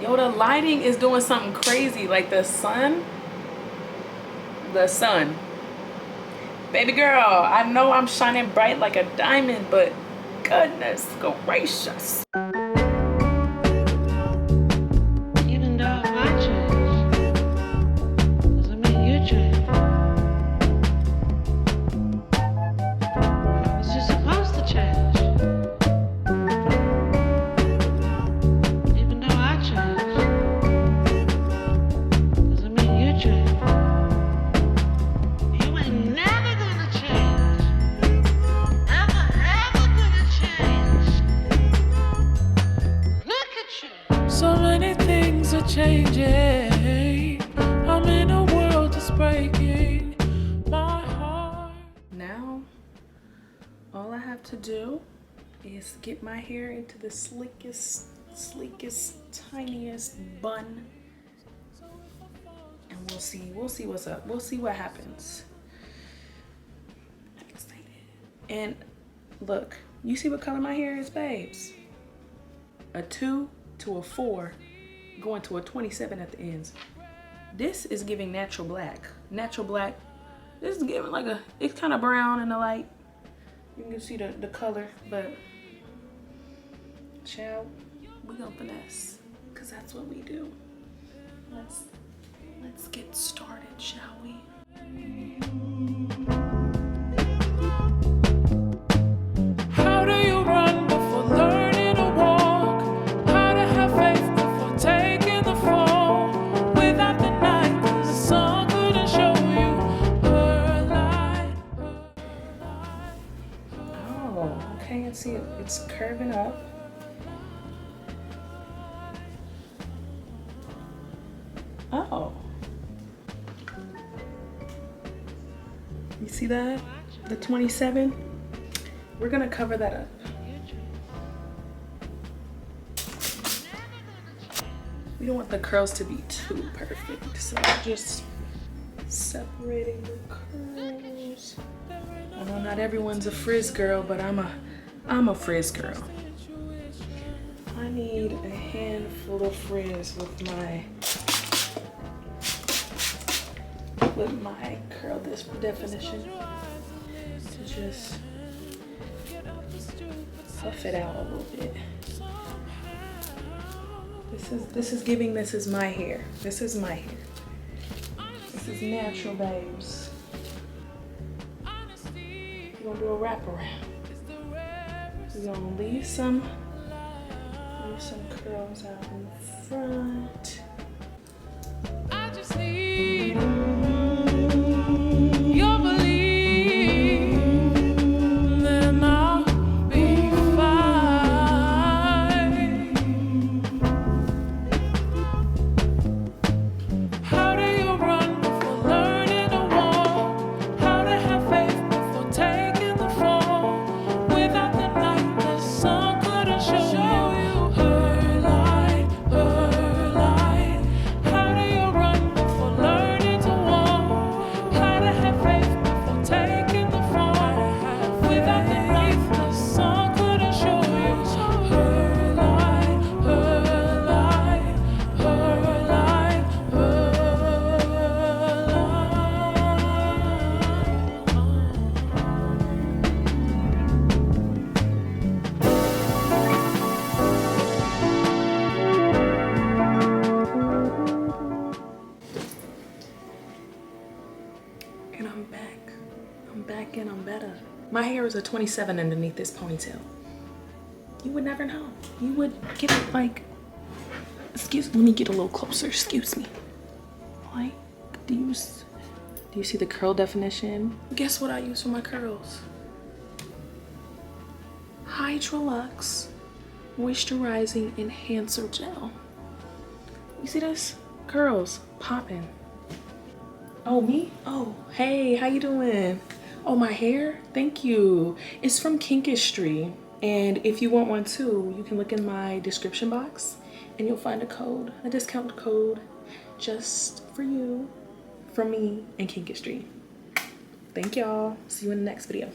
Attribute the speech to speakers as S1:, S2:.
S1: Yo, the lighting is doing something crazy. Like the sun. Baby girl, I know I'm shining bright like a diamond, but goodness gracious.
S2: Even though I change, doesn't mean you change. How was you supposed to change? Even though I change, doesn't mean you change. You ain't never gonna change. Ever gonna change. Look at you. So many things are changing. I'm in a world that's breaking my heart.
S1: Now, all I have to do is get my hair into the sleekest, tiniest bun. And we'll see what's up. We'll see what happens. I'm excited. And look, you see what color my hair is, babes? A 2 to a 4, going to a 27 at the ends. This is giving natural black. Natural black. This is giving like a, it's kind of brown in the light. You can see the color, but child, we gonna finesse, cause that's what we do. Let's get started, shall we?
S2: How do you run before learning to walk? How to have faith before taking the fall? Without the night, the sun couldn't show you her light.
S1: Oh, okay, and see it's curving up. Oh. You see that? The 27? We're gonna cover that up. We don't want the curls to be too perfect, so just separating the curls. I know not everyone's a frizz girl, but I'm a frizz girl. I need a handful of frizz with my curl definition to just puff it out a little bit. This is giving, this is my hair. This is my hair. This is natural, babes. We're gonna do a wraparound. We're gonna leave some curls out in front.
S2: I just need your belief, then I'll be fine. How do you run before learning to walk? How to have faith before taking the fall? Without the night, the sun couldn't show you her light, her light. How do you run before learning to walk? How to have faith before taking the fall? Without the night, the sun couldn't show you her light, her light, her light, her
S1: And I'm back. I'm back and I'm better. My hair is a 27 underneath this ponytail. You would never know. You would get it like, let me get a little closer, excuse me. Like, do you see the curl definition? Guess what I use for my curls? HydraLuxe Moisturizing Enhancer Gel. You see this? Curls popping. Oh, me? Oh, hey, how you doing? Oh, my hair? Thank you. It's from Kinkistry. And if you want one too, you can look in my description box and you'll find a discount code just for you, from me and Kinkistry. Thank y'all. See you in the next video.